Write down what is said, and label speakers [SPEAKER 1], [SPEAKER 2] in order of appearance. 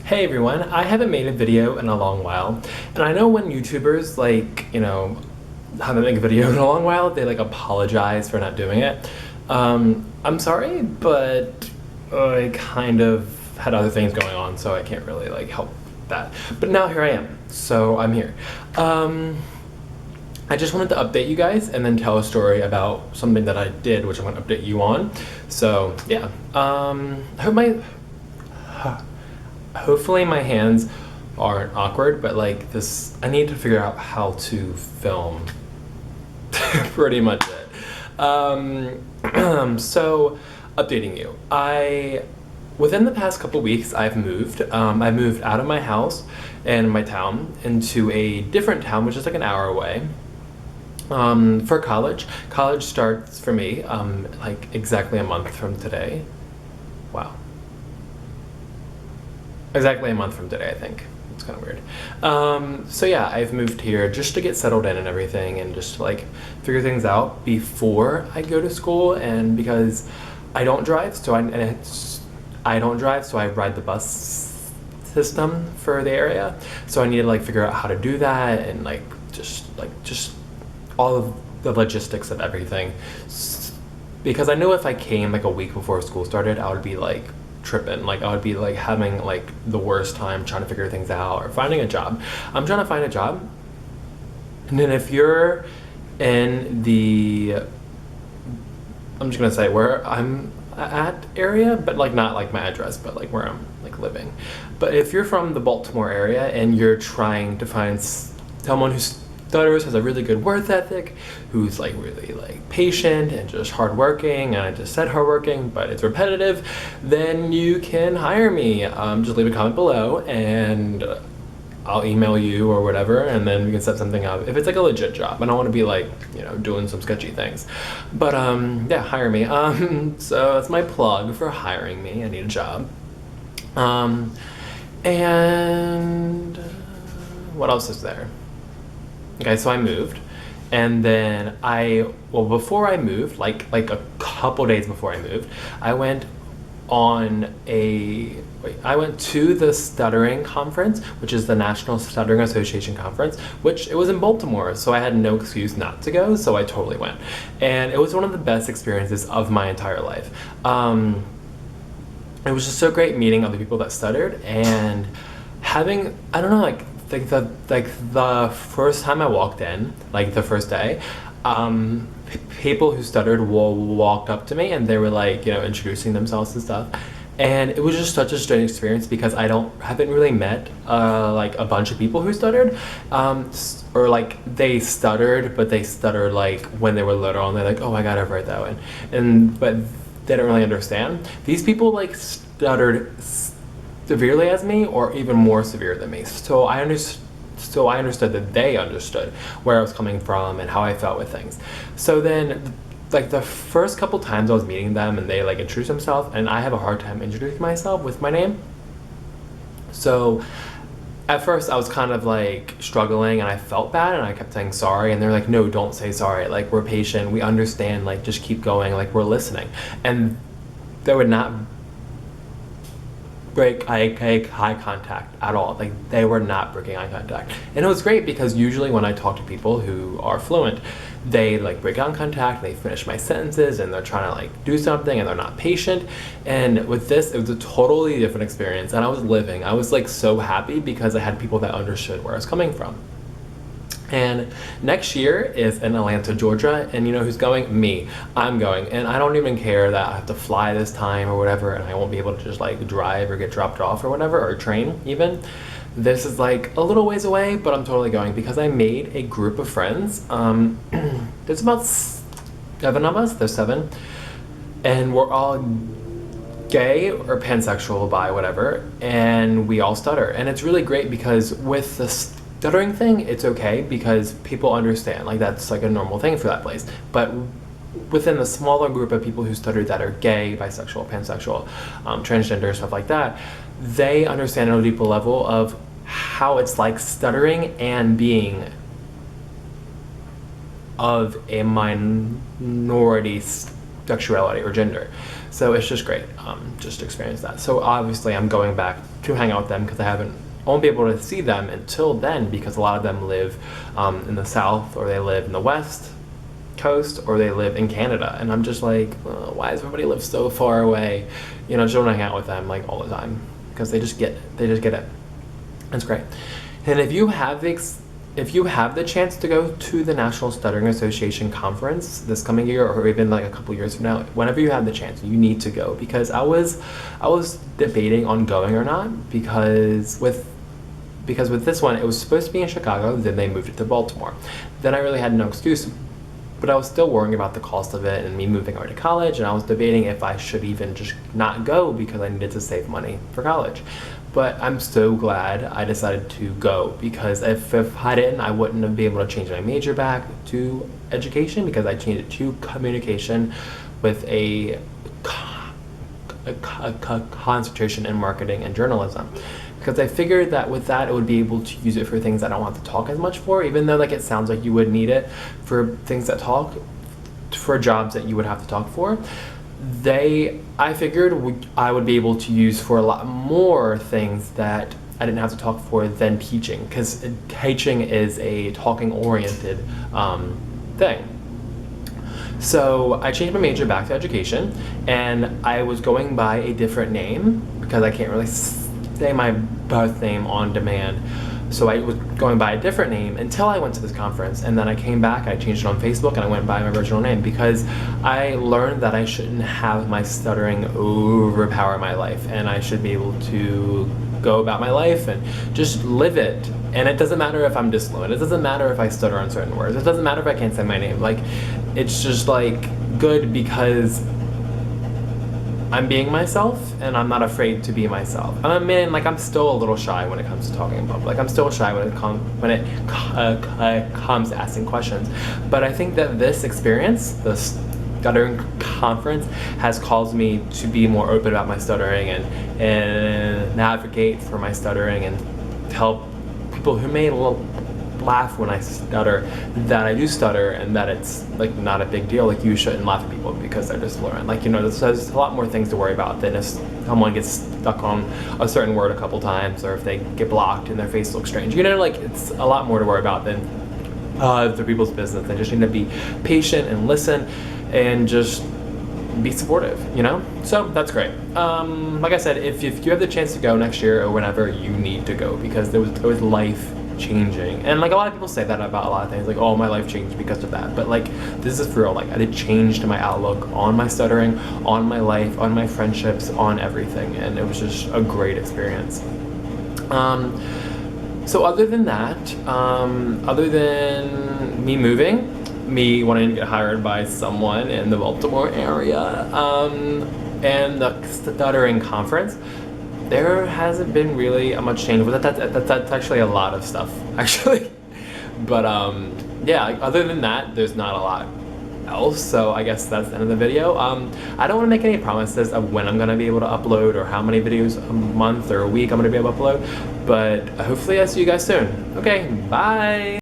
[SPEAKER 1] Hey everyone, I haven't made a video in a long while, and I know when YouTubers haven't made a video in a long while, they apologize for not doing it. I'm sorry, but I kind of had other things going on, so I can't really help that. But now here I am, so I'm here. I just wanted to update you guys and then tell a story about something that I did, which I'm going to update you on. So yeah, I hope hopefully my hands aren't awkward, but I need to figure out how to film. Pretty much it. So updating you. Within the past couple weeks, I've moved. I moved out of my house and my town into a different town, which is an hour away. For college. College starts for me exactly a month from today. Wow. Exactly a month from today, I think. It's kind of weird. So yeah, I've moved here just to get settled in and everything, and just to figure things out before I go to school. And because I don't drive, so I don't drive, so I ride the bus system for the area. So I need to figure out how to do that, and just all of the logistics of everything. Because I know if I came a week before school started, I would be tripping. I would be having the worst time trying to figure things out or finding a job. I'm trying to find a job. And then if you're in the, I'm just gonna say where I'm at area, but not my address, but where I'm living. But if you're from the Baltimore area and you're trying to find someone who stutters, has a really good work ethic, who's really patient and just hardworking, and I just said hardworking, but it's repetitive, then you can hire me. Just leave a comment below and I'll email you or whatever, and then we can set something up. If it's a legit job, I don't want to be doing some sketchy things. But yeah, hire me. So that's my plug for hiring me. I need a job. And what else is there? Okay, so I moved, and then before I moved, a couple days before I moved, I went to the Stuttering Conference, which is the National Stuttering Association Conference, which it was in Baltimore, so I had no excuse not to go, so I totally went. And it was one of the best experiences of my entire life. It was just so great meeting other people that stuttered, and having, I don't know, the first time I walked in, the first day, people who stuttered walked up to me, and they were introducing themselves and stuff, and it was just such a strange experience because I haven't really met a bunch of people who stuttered, or they stuttered, but they stuttered when they were little, and they're oh, I got it right that way, but they don't really understand. These people stuttered severely as me, or even more severe than me. So I understood that they understood where I was coming from and how I felt with things. So then, the first couple times I was meeting them, and they introduced themselves, and I have a hard time introducing myself with my name. So at first I was kind of struggling, and I felt bad, and I kept saying sorry, and they're no, don't say sorry. We're patient, we understand. Just keep going. We're listening. And they would not break eye contact at all. They were not breaking eye contact, and it was great because usually when I talk to people who are fluent, they break eye contact, they finish my sentences, and they're trying to do something, and they're not patient. And with this, it was a totally different experience, and I was so happy because I had people that understood where I was coming from. And next year is in Atlanta, Georgia, and you know who's going? Me. I'm going, and I don't even care that I have to fly this time or whatever, and I won't be able to just drive or get dropped off or whatever, or train even. This is a little ways away, but I'm totally going because I made a group of friends. There's about 7 of us. There's 7, and we're all gay or pansexual, bi, whatever, and we all stutter. And it's really great because with the stuttering thing, it's okay because people understand, that's a normal thing for that place. But within the smaller group of people who stutter that are gay, bisexual, pansexual, transgender, stuff like that, they understand at a deeper level of how it's stuttering and being of a minority sexuality or gender. So it's just great, just to experience that. So obviously I'm going back to hang out with them because I won't be able to see them until then, because a lot of them live in the South, or they live in the West Coast, or they live in Canada. And I'm just like, why does everybody live so far away? You know, just want to hang out with them like all the time, because they just get it. That's great. And if you have the chance to go to the National Stuttering Association conference this coming year, or even like a couple years from now, whenever you have the chance, you need to go, because I was debating on going or not, because with this one, it was supposed to be in Chicago, then they moved it to Baltimore. Then I really had no excuse, but I was still worrying about the cost of it and me moving away to college, and I was debating if I should even just not go because I needed to save money for college. But I'm so glad I decided to go, because if I didn't, I wouldn't have been able to change my major back to education, because I changed it to communication with a concentration in marketing and journalism. Because I figured that with that, I would be able to use it for things I don't want to talk as much for, even though like it sounds like you would need it for things that for jobs that you would have to talk for. I figured I would be able to use for a lot more things that I didn't have to talk for than teaching, because teaching is a talking oriented thing. So I changed my major back to education, and I was going by a different name because I can't really say my birth name on demand. So I was going by a different name until I went to this conference, and then I came back, I changed it on Facebook, and I went by my original name, because I learned that I shouldn't have my stuttering overpower my life, and I should be able to go about my life and just live it. And it doesn't matter if I'm disfluent, it doesn't matter if I stutter on certain words, it doesn't matter if I can't say my name. Like, it's just like good because I'm being myself, and I'm not afraid to be myself. I mean, like, I'm still a little shy when it comes to talking in public. I'm still shy when it comes to asking questions. But I think that this experience, this stuttering conference, has caused me to be more open about my stuttering and advocate for my stuttering, and help people who may laugh when I stutter that I do stutter, and that it's like not a big deal. Like, you shouldn't laugh at people because they're just fluent. Like, you know, there's a lot more things to worry about than if someone gets stuck on a certain word a couple times, or if they get blocked and their face looks strange. You know, like, it's a lot more to worry about than other people's business. They just need to be patient and listen and just be supportive, you know? So that's great. Like I said, if you have the chance to go next year or whenever, you need to go, because it was life changing. And like, a lot of people say that about a lot of things, like, oh, my life changed because of that. But like, this is for real. Like, it changed my outlook on my stuttering, on my life, on my friendships, on everything. And it was just a great experience. So other than that, other than me moving, me wanting to get hired by someone in the Baltimore area, and the stuttering conference, there hasn't been really much change. But that's actually a lot of stuff, actually. But yeah, other than that, there's not a lot else. So I guess that's the end of the video. I don't want to make any promises of when I'm going to be able to upload, or how many videos a month or a week I'm going to be able to upload. But hopefully I see you guys soon. Okay, bye!